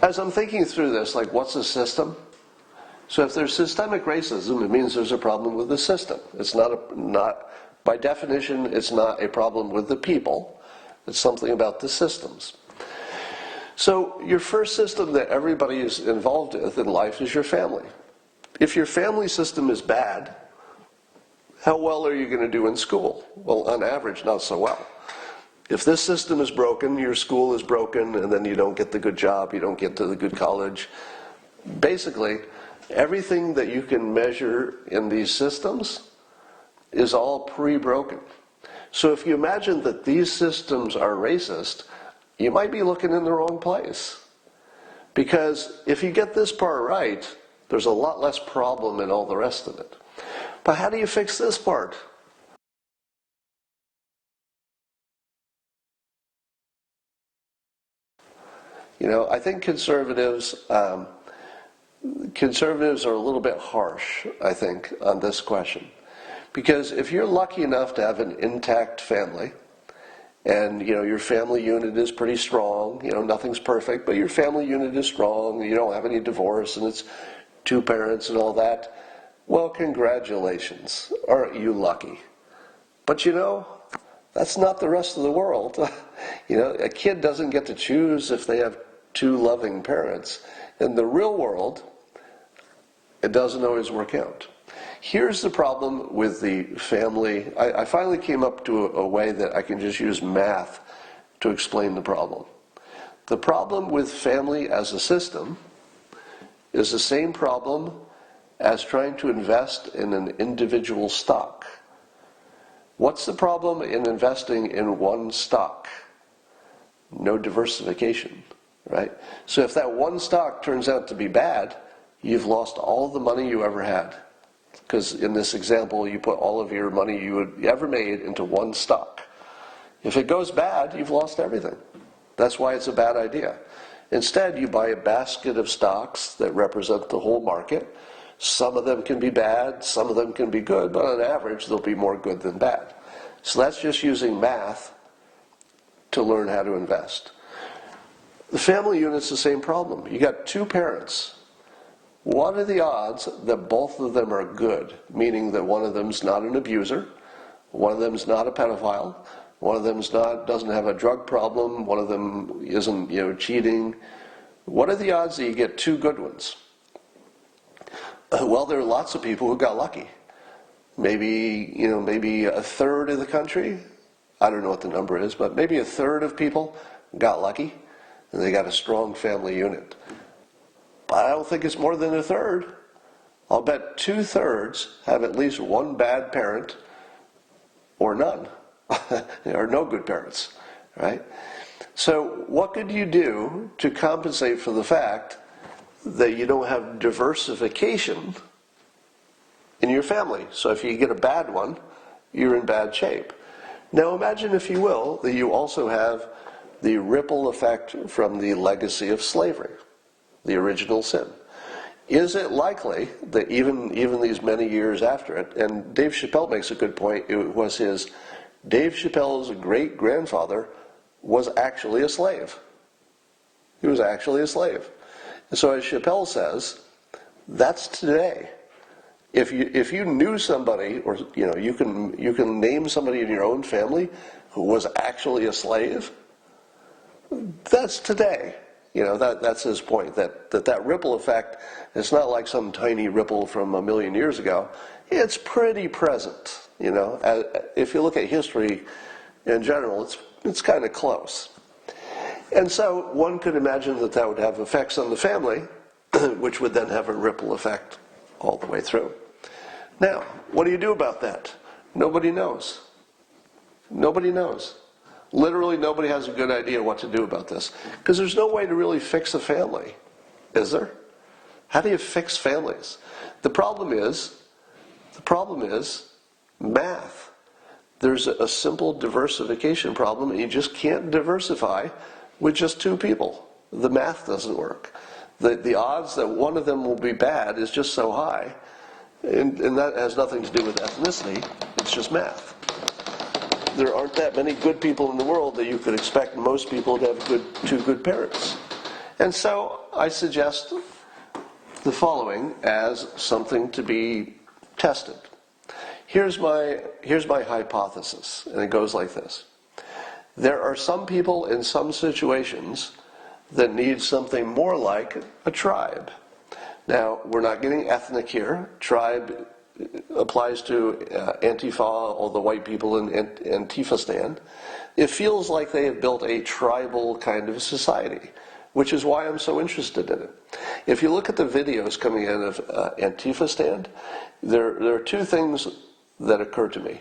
as I'm thinking through this, like, what's a system? So if there's systemic racism, it means there's a problem with the system. It's not by definition, it's not a problem with the people. It's something about the systems. So your first system that everybody is involved with in life is your family. If your family system is bad, how well are you going to do in school? Well, on average, not so well. If this system is broken, your school is broken, and then you don't get the good job, you don't get to the good college. Basically, everything that you can measure in these systems is all pre-broken. So if you imagine that these systems are racist, you might be looking in the wrong place. Because if you get this part right, there's a lot less problem in all the rest of it. But how do you fix this part? You know, I think conservatives are a little bit harsh, I think, on this question. Because if you're lucky enough to have an intact family, and your family unit is pretty strong, nothing's perfect, but your family unit is strong, you don't have any divorce, and it's two parents and all that, well, congratulations. Aren't you lucky? But that's not the rest of the world. A kid doesn't get to choose if they have two loving parents. In the real world, it doesn't always work out. Here's the problem with the family. I finally came up to a way that I can just use math to explain the problem. The problem with family as a system is the same problem as trying to invest in an individual stock. What's the problem in investing in one stock? No diversification, right? So if that one stock turns out to be bad, you've lost all the money you ever had. Because in this example, you put all of your money you ever made into one stock. If it goes bad, you've lost everything. That's why it's a bad idea. Instead, you buy a basket of stocks that represent the whole market. Some of them can be bad, some of them can be good, but on average, they'll be more good than bad. So that's just using math to learn how to invest. The family unit's the same problem. You got two parents. What are the odds that both of them are good? Meaning that one of them's not an abuser, one of them's not a pedophile, one of them's doesn't have a drug problem, one of them isn't cheating. What are the odds that you get two good ones? Well, there are lots of people who got lucky. Maybe a third of the country, I don't know what the number is, but maybe a third of people got lucky and they got a strong family unit. But I don't think it's more than a third. I'll bet 2/3 have at least one bad parent or none, or no good parents, right? So what could you do to compensate for the fact that you don't have diversification in your family? So if you get a bad one, you're in bad shape. Now imagine, if you will, that you also have the ripple effect from the legacy of slavery, the original sin. Is it likely that even these many years after it, and Dave Chappelle makes a good point, Dave Chappelle's great-grandfather was actually a slave. He was actually a slave. And so as Chappelle says, that's today. If you knew somebody, or you can name somebody in your own family who was actually a slave, that's today. That's his point, that ripple effect is not like some tiny ripple from a million years ago. It's pretty present. If you look at history in general, it's kind of close. And so one could imagine that would have effects on the family, which would then have a ripple effect all the way through. Now, what do you do about that? Nobody knows. Nobody knows. Literally nobody has a good idea what to do about this. Because there's no way to really fix a family, is there? How do you fix families? The problem is math. There's a simple diversification problem, and you just can't diversify with just two people. The math doesn't work. The odds that one of them will be bad is just so high, and that has nothing to do with ethnicity, it's just math. There aren't that many good people in the world that you could expect most people to have two good parents. And so I suggest the following as something to be tested. Here's my hypothesis, and it goes like this. There are some people in some situations that need something more like a tribe. Now, we're not getting ethnic here. Tribe applies to Antifa, all the white people in Antifistan. It feels like they have built a tribal kind of society, which is why I'm so interested in it. If you look at the videos coming in of Antifistan, there are two things that occur to me.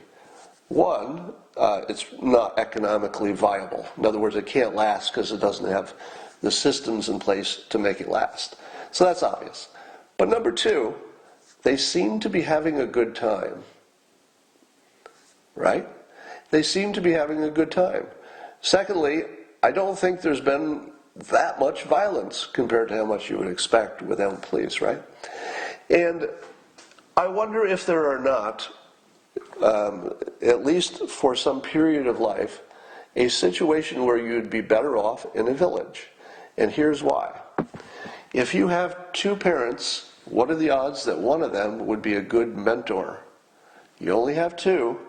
One, it's not economically viable. In other words, it can't last because it doesn't have the systems in place to make it last. So that's obvious. But number two, they seem to be having a good time. Right? They seem to be having a good time. Secondly, I don't think there's been that much violence compared to how much you would expect without police, right? And I wonder if there are not, at least for some period of life, a situation where you'd be better off in a village. And here's why. If you have two parents, what are the odds that one of them would be a good mentor? You only have two,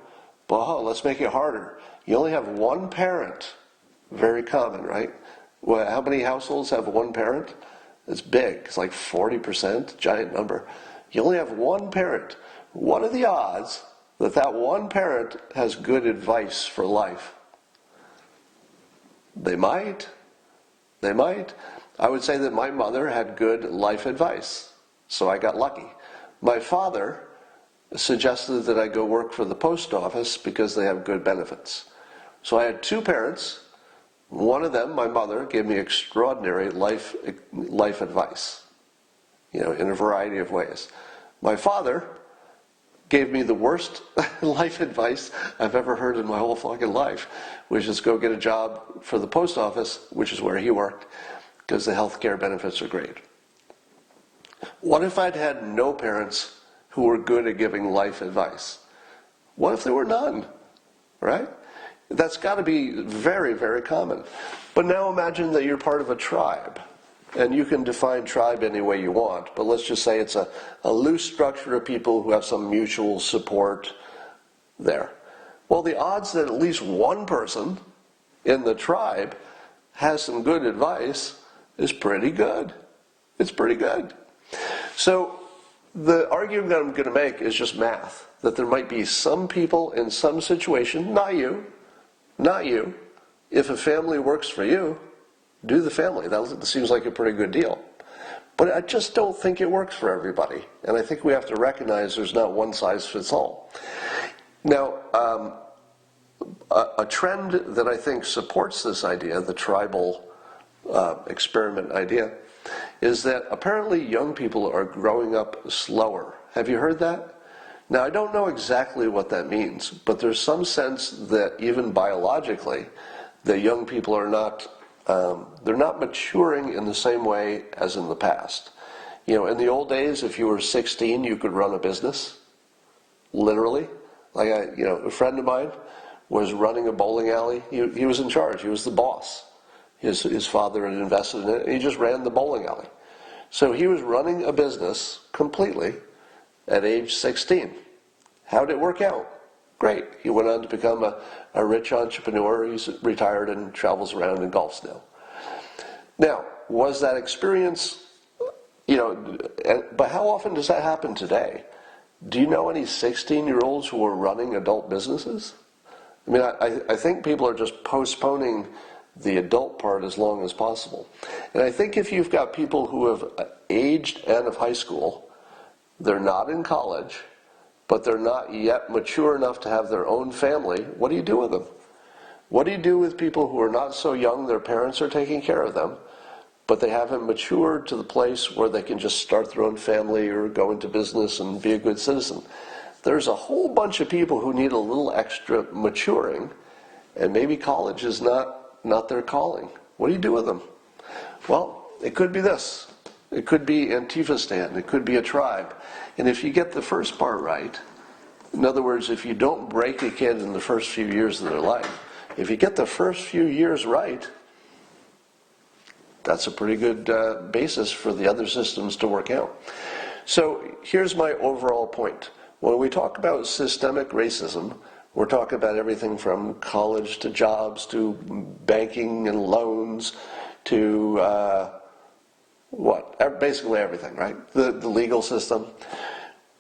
but let's make it harder. You only have one parent. Very common, right? Well, how many households have one parent? It's big. It's like 40%, giant number. You only have one parent. What are the odds that that one parent has good advice for life? They might. They might. I would say that my mother had good life advice, so I got lucky. My father suggested that I go work for the post office because they have good benefits. So I had two parents. One of them, my mother, gave me extraordinary life advice, in a variety of ways. My father gave me the worst life advice I've ever heard in my whole fucking life, which is go get a job for the post office, which is where he worked, because the health care benefits are great. What if I'd had no parents who were good at giving life advice? What if there were none, right? That's got to be very, very common. But now imagine that you're part of a tribe. And you can define tribe any way you want, but let's just say it's a loose structure of people who have some mutual support there. Well, the odds that at least one person in the tribe has some good advice is pretty good. It's pretty good. So the argument that I'm going to make is just math, that there might be some people in some situation, not you. If a family works for you, do the family. That seems like a pretty good deal. But I just don't think it works for everybody. And I think we have to recognize there's not one size fits all. Now, a trend that I think supports this idea, the tribal experiment idea, is that apparently young people are growing up slower. Have you heard that? Now, I don't know exactly what that means, but there's some sense that even biologically, the young people are not, they're not maturing in the same way as in the past. In the old days, if you were 16, you could run a business, literally. Like, a friend of mine was running a bowling alley. He was in charge. He was the boss. His father had invested in it, and he just ran the bowling alley. So he was running a business completely at age 16. How did it work out? Great. He went on to become a rich entrepreneur. He's retired and travels around and golfs now. Now, was that experience, but how often does that happen today? Do you know any 16-year-olds who are running adult businesses? I mean, I think people are just postponing the adult part as long as possible. And I think if you've got people who have aged out of high school, they're not in college, but they're not yet mature enough to have their own family, what do you do with them? What do you do with people who are not so young, their parents are taking care of them, but they haven't matured to the place where they can just start their own family or go into business and be a good citizen? There's a whole bunch of people who need a little extra maturing, and maybe college is not their calling. What do you do with them? Well, it could be this. It could be Antifistan. It could be a tribe. And if you get the first part right, in other words, if you don't break a kid in the first few years of their life, if you get the first few years right, that's a pretty good basis for the other systems to work out. So here's my overall point. When we talk about systemic racism, we're talking about everything from college to jobs to banking and loans to basically everything, right? The legal system.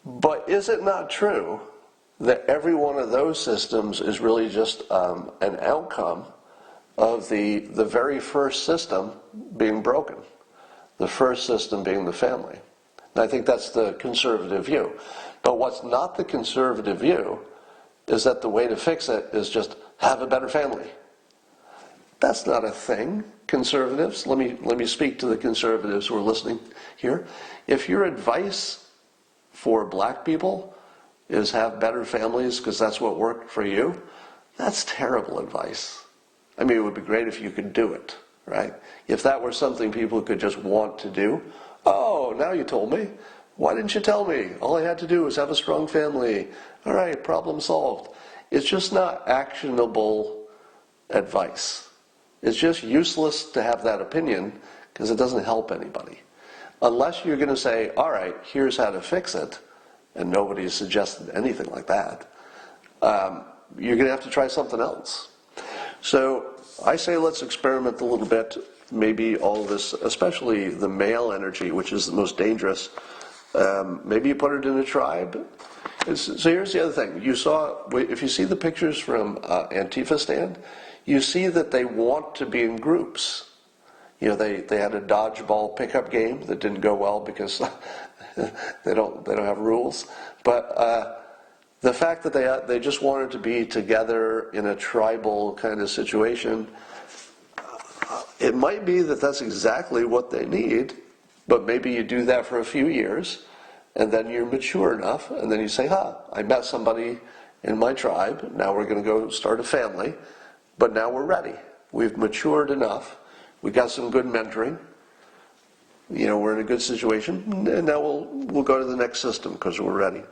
But is it not true that every one of those systems is really just an outcome of the very first system being broken? The first system being the family. And I think that's the conservative view. But what's not the conservative view is that the way to fix it is just have a better family. That's not a thing, conservatives. Let me speak to the conservatives who are listening here. If your advice for black people is have better families because that's what worked for you, that's terrible advice. I mean, it would be great if you could do it, right? If that were something people could just want to do. Oh, now you told me. Why didn't you tell me? All I had to do was have a strong family. All right, problem solved. It's just not actionable advice. It's just useless to have that opinion because it doesn't help anybody. Unless you're going to say, all right, here's how to fix it, and nobody has suggested anything like that, you're going to have to try something else. So I say let's experiment a little bit. Maybe all this, especially the male energy, which is the most dangerous, maybe you put it in a tribe. So here's the other thing. If you see the pictures from Antifa stand, you see that they want to be in groups. You know, they had a dodgeball pickup game that didn't go well because they don't have rules. But the fact that they just wanted to be together in a tribal kind of situation, it might be that that's exactly what they need, but maybe you do that for a few years, and then you're mature enough, and then you say, I met somebody in my tribe, now we're going to go start a family, but now we're ready. We've matured enough, we got some good mentoring, you know, we're in a good situation, and now we'll go to the next system because we're ready.